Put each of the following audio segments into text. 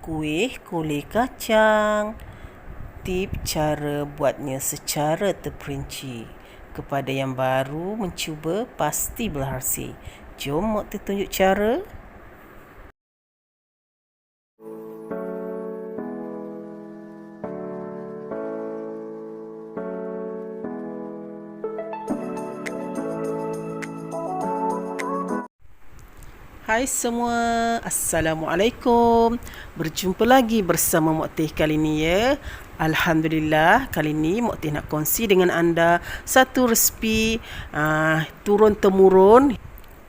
kuih kolej kacang. Tip cara buatnya secara terperinci. Kepada yang baru mencuba, pasti berhasil. Jom Mak Teh tunjuk cara. Hai semua, Assalamualaikum. Berjumpa lagi bersama Mak Teh kali ni ya. Alhamdulillah, kali ni Mak Teh nak kongsi dengan anda satu resipi turun-temurun.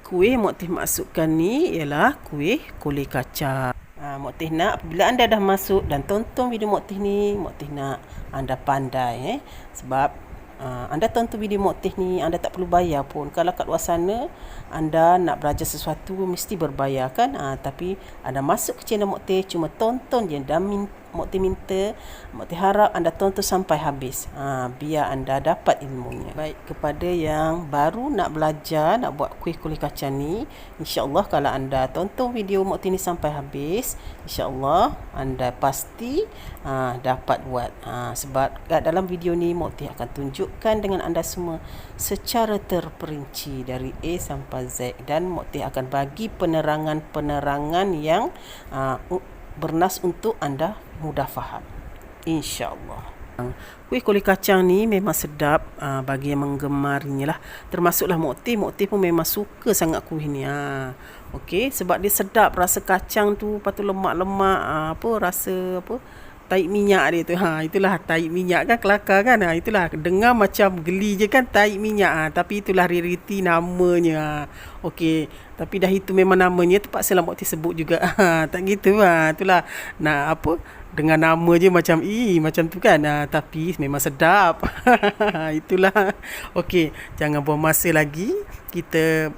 Kuih Mak Teh masukkan ni ialah kuih kolej kacang. Mak Teh nak apabila anda dah masuk dan tonton video Mak Teh ni, Mak Teh nak anda pandai sebab anda tonton video Mak Teh ni, anda tak perlu bayar pun. Kalau kat luar sana anda nak belajar sesuatu mesti berbayar kan. Tapi anda masuk ke channel Mak Teh, cuma tonton je. Dan Mak Teh minta, Mak Teh harap anda tonton sampai habis, biar anda dapat ilmunya. Baik, kepada yang baru nak belajar nak buat kuih kolej kacang ni, insya-Allah kalau anda tonton video Mak Teh ni sampai habis, insya-Allah anda pasti dapat buat. Sebab dalam video ni Mak Teh akan tunjukkan dengan anda semua secara terperinci dari A sampai Z, dan Mak Teh akan bagi penerangan yang bernas untuk anda mudah faham, insya-Allah. Kuih kolej kacang ni memang sedap bagi yang menggemarinya lah. Termasuklah Mak Teh pun memang suka sangat kuih ni. Okey, sebab dia sedap, rasa kacang tu, lepas tu lemak-lemak, rasa tahi minyak dia tu. Itulah tahi minyak kan, kelakar kan. Itulah dengar macam geli je kan, tahi minyak. Tapi itulah realiti namanya. Okey, tapi dah itu memang namanya, terpaksalah Mak Teh sebut juga. Tak gitu itulah nak dengan nama je macam macam tu kan. Tapi memang sedap. Itulah. Okey, jangan buang masa lagi. Kita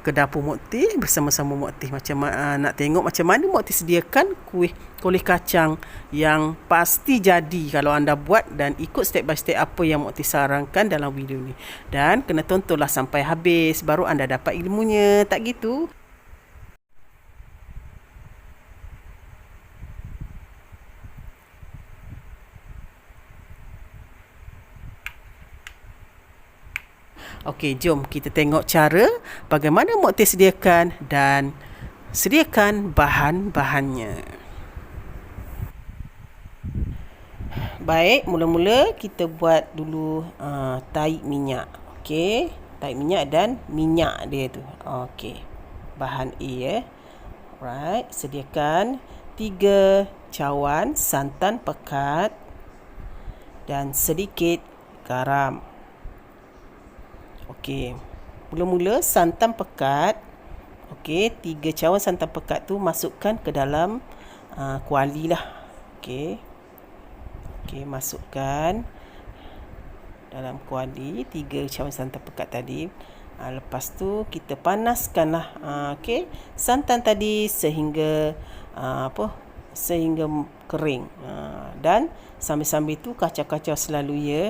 ke dapur Mak Teh bersama-sama Mak Teh nak tengok macam mana Mak Teh sediakan kuih kolej kacang yang pasti jadi kalau anda buat dan ikut step by step apa yang Mak Teh sarankan dalam video ni. Dan kena tontonlah sampai habis baru anda dapat ilmunya, tak gitu? Okey, jom kita tengok cara bagaimana Mak Teh sediakan dan sediakan bahan-bahannya. Baik, mula-mula kita buat dulu tahi minyak. Okey, tahi minyak dan minyak dia tu. Okey, bahan A Alright, sediakan 3 cawan santan pekat dan sedikit garam. Okey, mula-mula santan pekat. Okey, 3 cawan santan pekat tu masukkan ke dalam kuali lah. Okey, masukkan dalam kuali 3 cawan santan pekat tadi. Lepas tu kita panaskanlah santan tadi sehingga sehingga kering. Dan sambil-sambil tu kacau-kacau selalu ya.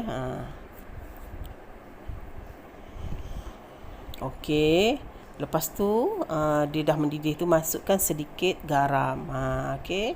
Okey, lepas tu dia dah mendidih tu, masukkan sedikit garam. Okey,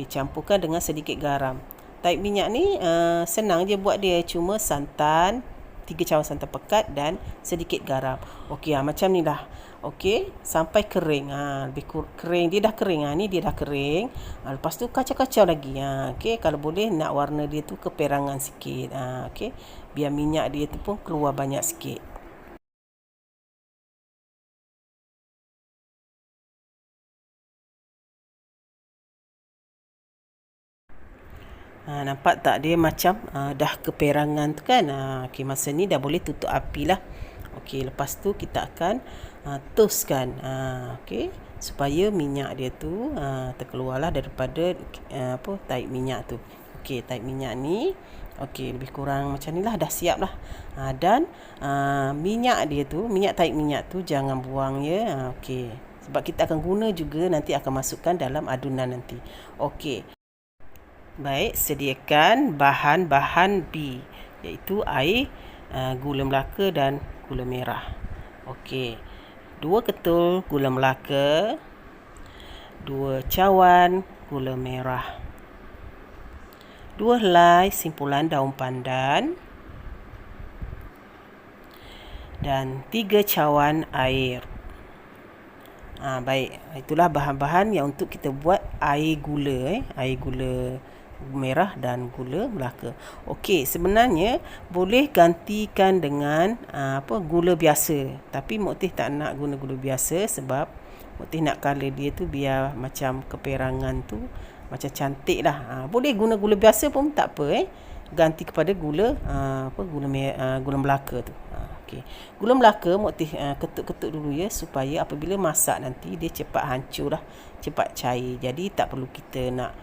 campurkan dengan sedikit garam. Tahi minyak ni senang je buat dia, cuma santan, 3 cawan santan pekat dan sedikit garam. Okey, macam ni lah. Okey, sampai kering. Lebih kering, dia dah kering. Ni dia dah kering. Lepas tu kacau-kacau lagi. Okey, kalau boleh nak warna dia tu keperangan sikit. Okey, biar minyak dia tu pun keluar banyak sikit. Nampak tak dia macam dah keperangan tu kan. Okey, masa ni dah boleh tutup api lah. Okey, lepas tu kita akan toastkan. Okey, supaya minyak dia tu terkeluarlah daripada tahi minyak tu. Okey, tahi minyak ni lebih kurang macam ni lah, dah siap lah. Dan minyak dia tu, minyak tahi minyak tu jangan buang ya. Okey, sebab kita akan guna juga, nanti akan masukkan dalam adunan nanti. Okey, baik, sediakan bahan-bahan B, iaitu air, gula melaka dan gula merah. Okey, 2 ketul gula melaka 2 cawan gula merah, 2 helai simpulan daun pandan, dan 3 cawan air. Baik, itulah bahan-bahan yang untuk kita buat air gula, air gula merah dan gula Melaka. Okey, sebenarnya boleh gantikan dengan gula biasa, tapi Mak Teh tak nak guna gula biasa sebab Mak Teh nak colour dia tu biar macam keperangan tu macam cantik lah. Boleh guna gula biasa pun tak apa, ganti kepada gula gula Melaka tu. Okey. Gula Melaka Mak Teh ketuk-ketuk dulu ya, supaya apabila masak nanti dia cepat hancur lah, cepat cair. Jadi tak perlu kita nak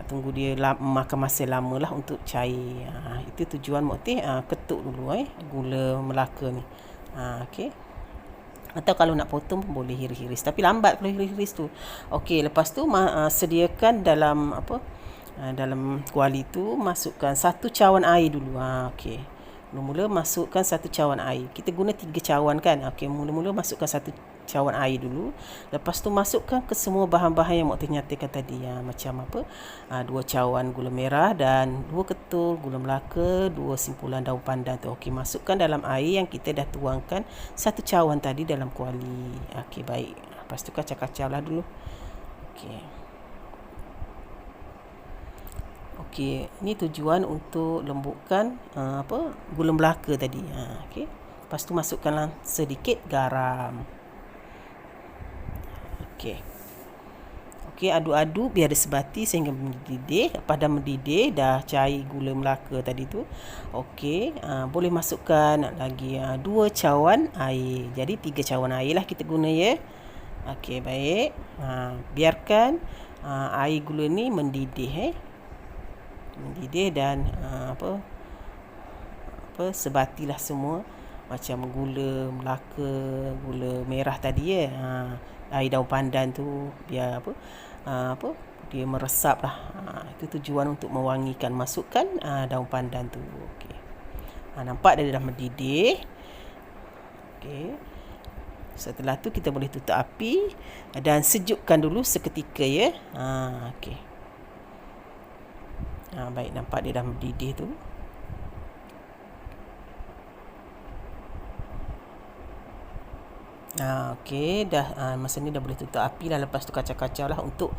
tunggu dia makan masa lama lah untuk cair. Itu tujuan Mak Teh ketuk dulu gula Melaka ni. Okey. Atau kalau nak potong pun boleh hiris-hiris, tapi lambat kalau hiris-hiris tu. Okey, lepas tu sediakan dalam dalam kuali tu masukkan 1 cawan air dulu. Okey. Mula-mula masukkan 1 cawan air. Kita guna 3 cawan kan. Okey, mula-mula masukkan 1 cawan air dulu. Lepas tu masukkan ke semua bahan-bahan yang Mak Teh nyatakan tadi. Macam 2 cawan gula merah dan 2 ketul gula Melaka, 2 simpulan daun pandan tu. Okey, masukkan dalam air yang kita dah tuangkan 1 cawan tadi dalam kuali. Okey, baik. Lepas tu kacau-kacau lah dulu. Okey. Okey, ini tujuan untuk lembutkan gula Melaka tadi. Okey. Lepas tu masukkanlah sedikit garam. Okey. Okey, aduk-aduk biar dia sebati sehingga mendidih. Lepas dah mendidih, dah cair gula Melaka tadi tu. Okey, boleh masukkan lagi 2 cawan air. Jadi 3 cawan air lah kita guna ya. Okey, baik. Biarkan air gula ni mendidih mendidih dan sebatilah semua macam gula Melaka, gula merah tadi ya. Air daun pandan tu biar dia meresap lah. Itu tujuan untuk mewangikan. Masukkan daun pandan tu. Okey. Nampak dia dah mendidih. Okey. Setelah tu kita boleh tutup api dan sejukkan dulu seketika ya. Okey. Baik, nampak dia dah mendidih tu. Okey, dah masa ni dah boleh tutup api dah. Lepas tu kacau-kacau lah untuk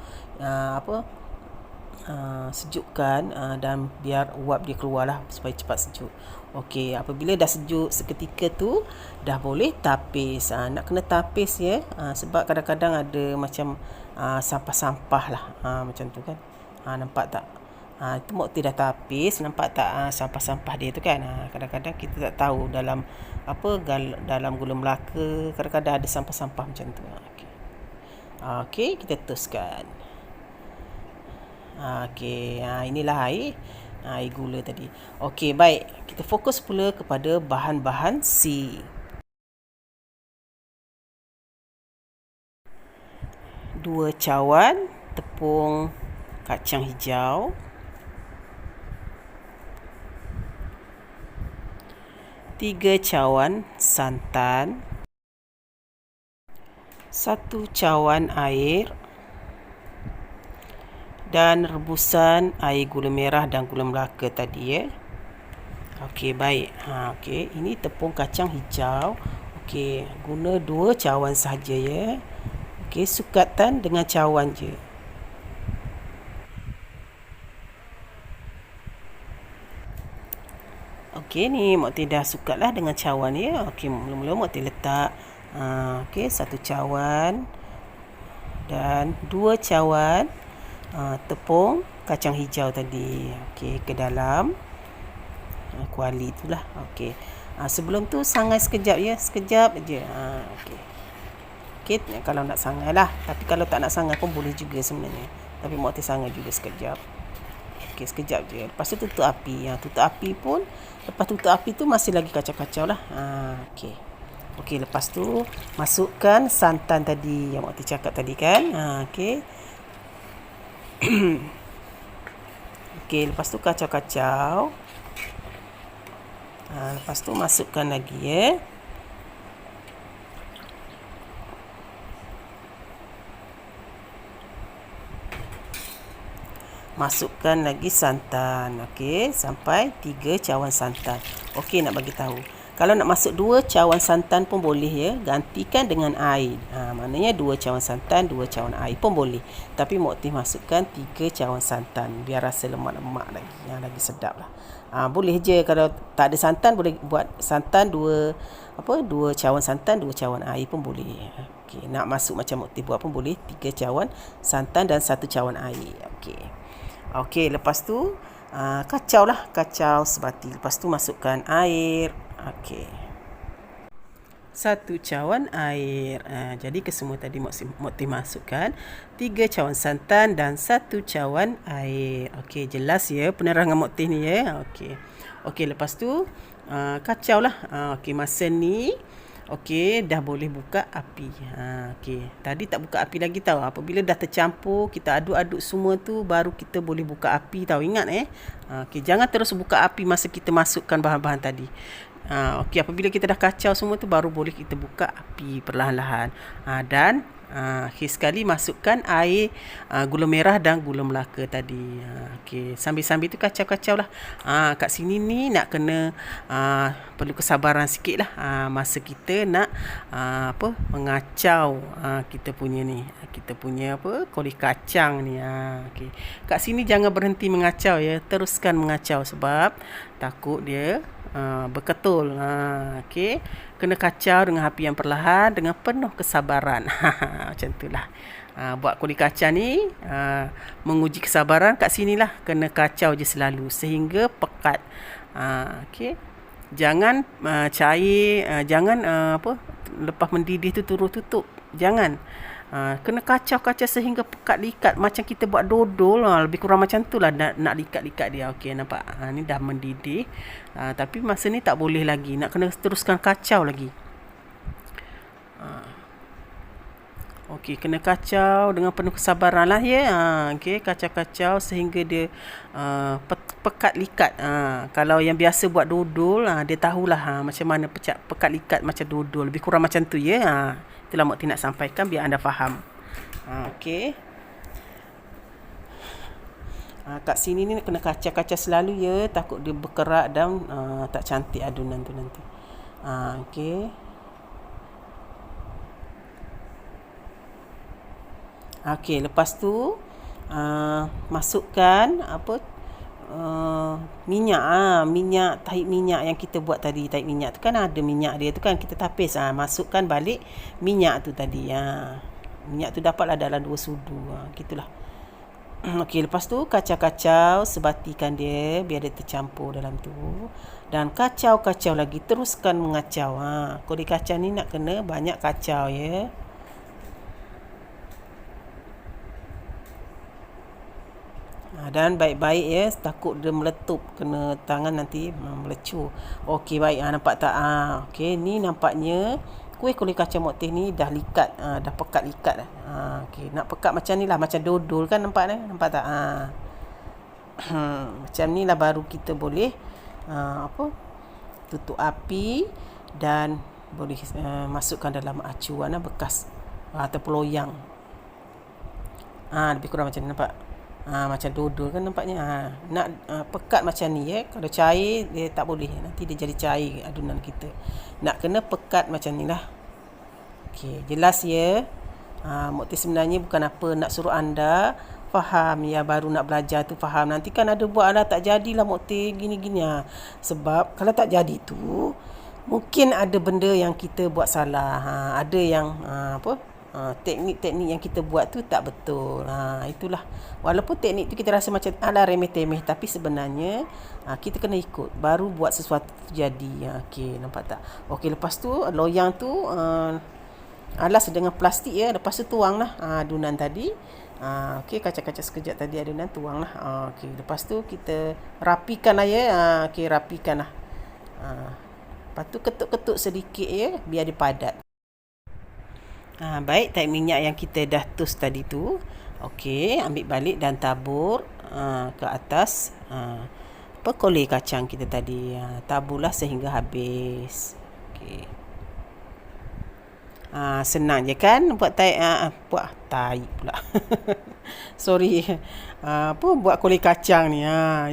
sejukkan dan biar uap dia keluar lah supaya cepat sejuk. Okey, apabila dah sejuk seketika tu dah boleh tapis. Nak kena tapis ya, sebab kadang-kadang ada macam sampah-sampah lah, macam tu kan. Nampak tak? Itu Mak Teh dah tapis. Nampak tak sampah-sampah dia tu kan. Kadang-kadang kita tak tahu dalam dalam gula Melaka kadang-kadang ada sampah-sampah macam tu. Okey, kita teruskan. Okey, inilah air gula tadi. Okey, baik. Kita fokus pula kepada bahan-bahan C. 2 cawan tepung kacang hijau, 3 cawan santan, 1 cawan air, dan rebusan air gula merah dan gula Melaka tadi ya. Okey, baik. Okey, ini tepung kacang hijau. Okey, guna 2 cawan saja ya. Okey, sukatan dengan cawan je. Okey, ni Mak Teh dah sukatlah dengan cawan ya. Okey, mula-mula Mak Teh letak 1 cawan dan 2 cawan tepung kacang hijau tadi. Okey, ke dalam kuali itulah. Okey. Sebelum tu sangai sekejap ya, sekejap aje. Okey. Okey, kalau nak sangai lah. Tapi kalau tak nak sangai pun boleh juga sebenarnya. Tapi Mak Teh sangai juga sekejap. Okey, sekejap je. Lepas tu tutup api. Tutup api pun, lepas tutup api tu masih lagi kacau-kacau lah. Okey. Okey, lepas tu masukkan santan tadi yang Mak Teh cakap tadi kan. Okey. Okey, lepas tu kacau-kacau. Lepas tu masukkan lagi ya. masukkan lagi santan. Okey, sampai 3 cawan santan. Okey, nak bagi tahu. Kalau nak masuk 2 cawan santan pun boleh ya, gantikan dengan air. Maknanya 2 cawan santan, 2 cawan air pun boleh. Tapi Mak Tih masukkan 3 cawan santan biar rasa lemak-lemak lagi, lagi sedap lah. Boleh je kalau tak ada santan boleh buat santan 2 cawan santan, 2 cawan air pun boleh. Okey, nak masuk macam Mak Tih buat pun boleh, 3 cawan santan dan 1 cawan air. Okey. Okey, lepas tu kacau sebati. Lepas tu masukkan air. Okey. 1 cawan air. Jadi kesemua tadi Mak Tih masukkan 3 cawan santan dan 1 cawan air. Okey, jelas ya penerangan Mak Tih ni ya. Okey. Okey, lepas tu kacau lah. Okey, masa ni okey, dah boleh buka api. Okey, tadi tak buka api lagi tahu. Apabila dah tercampur, kita aduk-aduk semua tu baru kita boleh buka api tahu. Ingat Okey, jangan terus buka api masa kita masukkan bahan-bahan tadi. Okey, apabila kita dah kacau semua tu baru boleh kita buka api perlahan-lahan. Dan akhir sekali masukkan air gula merah dan gula melaka tadi. Okey, sambil-sambil tu kacau-kacau lah. Kat sini ni nak kena perlu kesabaran sikit lah masa kita nak mengacau kita punya ni. Kita punya kulit kacang ni. Okey. Kat sini jangan berhenti mengacau ya, teruskan mengacau sebab takut dia berketul. Okey, kena kacau dengan api yang perlahan dengan penuh kesabaran. Macam itulah. Buat kulit kacang ni menguji kesabaran kat sinilah, kena kacau je selalu sehingga pekat. Okey. Jangan cair, jangan lepas mendidih tu terus tutup. Jangan. Kena kacau-kacau sehingga pekat likat macam kita buat dodol, lebih kurang macam tu lah nak likat-likat dia. Okey, nampak ni dah mendidih, tapi masa ni tak boleh lagi, nak kena teruskan kacau lagi. Okey, kena kacau dengan penuh kesabaran lah ya. Okey, kacau-kacau sehingga dia pekat likat. Kalau yang biasa buat dodol, dia tahulah macam mana pekat likat macam dodol, lebih kurang macam tu ya. Itulah Mak Tih nak sampaikan biar anda faham. Okey. Kat sini ni kena kacau-kacau selalu ya, takut dia berkerak dan tak cantik adunan tu nanti. Okey. Okey, lepas tu masukkan minyak. Minyak, tahi minyak yang kita buat tadi. Tahi minyak tu kan ada minyak dia tu kan, kita tapis. Masukkan balik minyak tu tadi. Minyak tu dapatlah dalam 2 sudu. Gitulah. Okey, lepas tu kacau-kacau, sebatikan dia biar dia tercampur dalam tu. Dan kacau-kacau lagi, teruskan mengacau. Kulit kacang ni nak kena banyak kacau ya. Dan baik-baik ya, takut dia meletup kena tangan nanti melecur. Okey, baik. Nampak tak? Okey, ni nampaknya kuih kulit kacang Mak Tih ni dah likat, dah pekat likat dah. Okey, nak pekat macam ni lah, macam dodol kan, nampak tak? Macam ni lah baru kita boleh tutup api dan boleh masukkan dalam acuan bekas ataupun loyang. Lebih kurang macam ni, nampak? Macam dodol kan nampaknya. Nak pekat macam ni ya. Kalau cair dia tak boleh, nanti dia jadi cair adunan kita. Nak kena pekat macam ni lah. Okey, jelas ya. Mak Tih sebenarnya bukan apa nak suruh anda faham ya, baru nak belajar tu faham. Nanti kan ada buat tak jadilah Mak Tih gini-gini. Sebab kalau tak jadi tu mungkin ada benda yang kita buat salah. Ada yang teknik-teknik yang kita buat tu tak betul. Itulah. Walaupun teknik tu kita rasa macam remeh-temeh, tapi sebenarnya kita kena ikut baru buat sesuatu jadi. Okey, nampak tak? Okey, lepas tu loyang tu alas dengan plastik ya. Lepas tu tuanglah adunan tadi. Okey, kacau-kacau sekejap tadi adunan, tuanglah. Okey, lepas tu kita rapikan lah ya. Okey, rapikan lah. Lepas tu ketuk-ketuk sedikit ya, biar dia padat. Baik, tahi minyak yang kita dah toast tadi tu. Okey, ambil balik dan tabur ke atas kulit kacang kita tadi. Taburlah sehingga habis. Okey. Senang je kan buat buat tai pula. Sorry. Buat kulit kacang ni.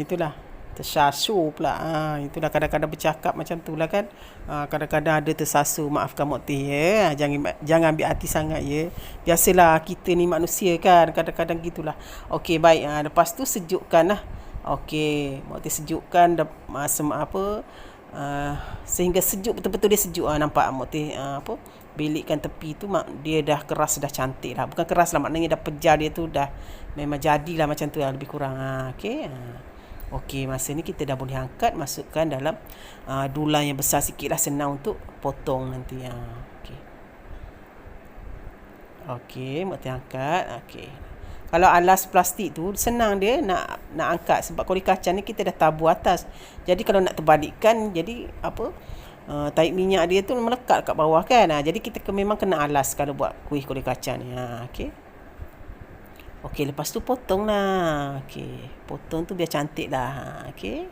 Itulah. Tersasu pula. Itulah kadang-kadang bercakap macam tu lah kan. Kadang-kadang ada tersasu. Maafkan Mokti ya. Jangan ambil hati sangat ya. Biasalah kita ni manusia kan. Kadang-kadang gitulah. Okey baik. Lepas tu sejukkan lah. Okey. Mokti sejukkan sehingga sejuk, betul-betul dia sejuk. Nampak Mokti bilikkan tepi tu dia dah keras, dah cantik lah. Bukan keras lah, maknanya dah pejar dia tu dah memang jadilah macam tu lah, lebih kurang. Okey, masa ni kita dah boleh angkat, masukkan dalam dulang yang besar sikit lah, senang untuk potong nanti. Okey, Mokti angkat. Okey. Kalau alas plastik tu senang dia nak angkat, sebab kulit kacang ni kita dah tabur atas. Jadi kalau nak terbalikkan, jadi taik minyak dia tu melekat kat bawah kan. Jadi kita memang kena alas kalau buat kuih kulit kacang ni. Okey, lepas tu potong lah. Okey, potong tu biar cantik lah. Okey.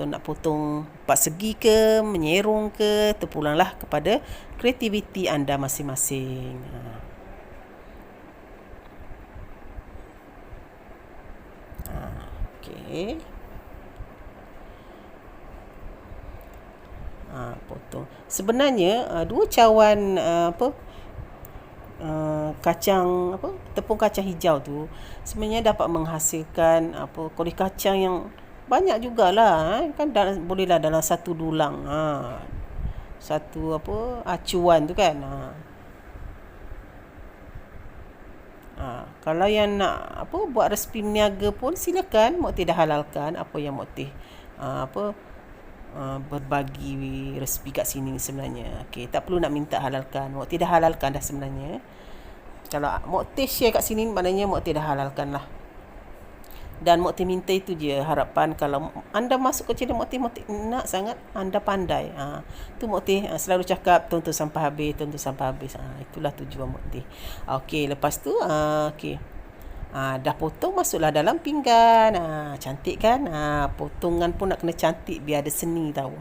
Nak potong 4 segi ke, menyerong ke, terpulanglah kepada kreativiti anda masing-masing. Okey. Potong. Sebenarnya 2 cawan kacang tepung kacang hijau tu sebenarnya dapat menghasilkan kulit kacang yang banyak jugalah kan, bolehlah dalam satu dulang. Satu acuan tu kan. Kalau yang nak buat resipi meniaga pun silakan. Mokti dah halalkan apa yang Mokti berbagi resipi kat sini sebenarnya. Okey, tak perlu nak minta halalkan. Mokti dah halalkan dah sebenarnya. Kalau Mokti share kat sini maknanya Mokti dah halalkan lah. Dan Mokti minta itu je, harapan kalau anda masuk ke channel Mokti nak sangat anda pandai. Tu Mokti selalu cakap tonton sampai habis. Itulah tujuan Mokti. Okey, lepas tu dah potong, masuklah dalam pinggan. Cantik kan? Potongan pun nak kena cantik biar ada seni tau.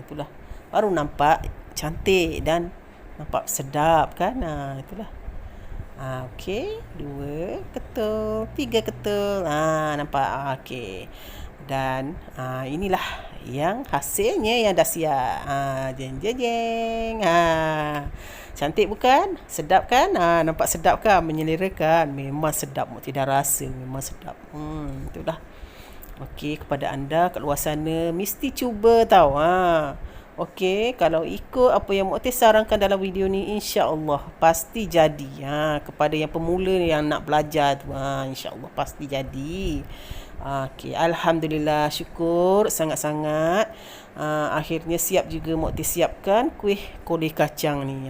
Itulah. Baru nampak cantik dan nampak sedap kan? Itulah. Okey, 2 ketul, 3 ketul. Nampak? Okey. Dan inilah yang hasilnya yang dah siap. Jeng. Cantik bukan? Sedap kan? Nampak sedap kan? Menyelerakan. Memang sedap. Mokti dah rasa memang sedap. Itulah. Okey, kepada anda kat luar sana mesti cuba tau. Okey, kalau ikut apa yang Mokti sarankan dalam video ni, insya-Allah pasti jadi. Kepada yang pemula yang nak belajar tu, insya-Allah pasti jadi. Okey, alhamdulillah, syukur sangat-sangat. Akhirnya siap juga Mokti siapkan kuih kulit kacang ni.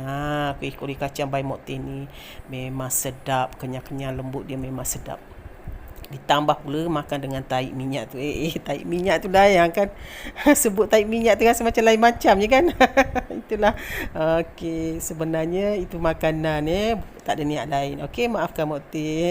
Kuih kulit kacang by Mokti ni memang sedap, kenyal-kenyal, lembut, dia memang sedap. Ditambah pula makan dengan taik minyak tu. Taik minyak tu dah yang kan. Sebut taik minyak tu rasa macam lain macam je kan. Itulah. Okey, sebenarnya itu makanan tak ada niat lain. Okey, maafkan Mokti.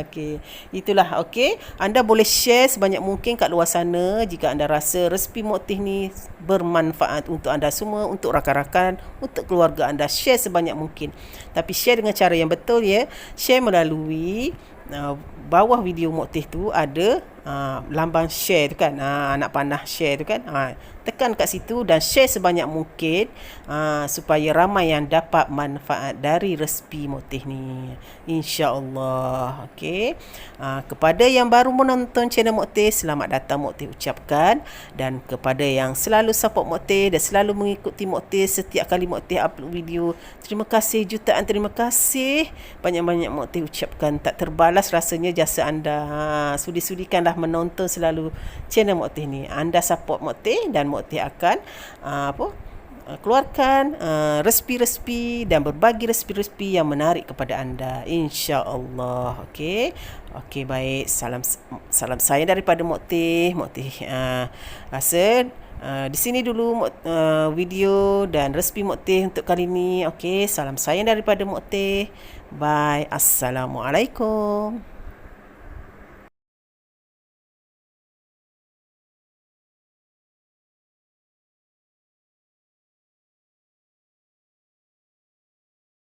Okey, itulah. Okey, anda boleh share sebanyak mungkin kat luar sana jika anda rasa resipi Mokti ni bermanfaat untuk anda semua, untuk rakan-rakan, untuk keluarga anda. Share sebanyak mungkin. Tapi share dengan cara yang betul ya. Share melalui bawah video Mokti tu ada lambang share tu kan, anak panah share tu kan, tekan kat situ dan share sebanyak mungkin supaya ramai yang dapat manfaat dari resipi Mokti ni, insya-Allah. Okey, kepada yang baru menonton channel Mokti, selamat datang Mokti ucapkan. Dan kepada yang selalu support Mokti dan selalu mengikuti Mokti setiap kali Mokti upload video, terima kasih, jutaan terima kasih, banyak-banyak Mokti ucapkan. Tak terbalas rasanya jasa anda. Sudi-sudikanlah menonton selalu channel Mokti ni. Anda support Mokti dan Mokti akan keluarkan resipi-resipi dan berbagi resipi-resipi yang menarik kepada anda, insya-Allah. Okey, baik. Salam saya daripada Mokti. Mokti rasa di sini dulu video dan resipi Mokti untuk kali ni. Okey, salam sayang daripada Mokti. Bye. Assalamualaikum.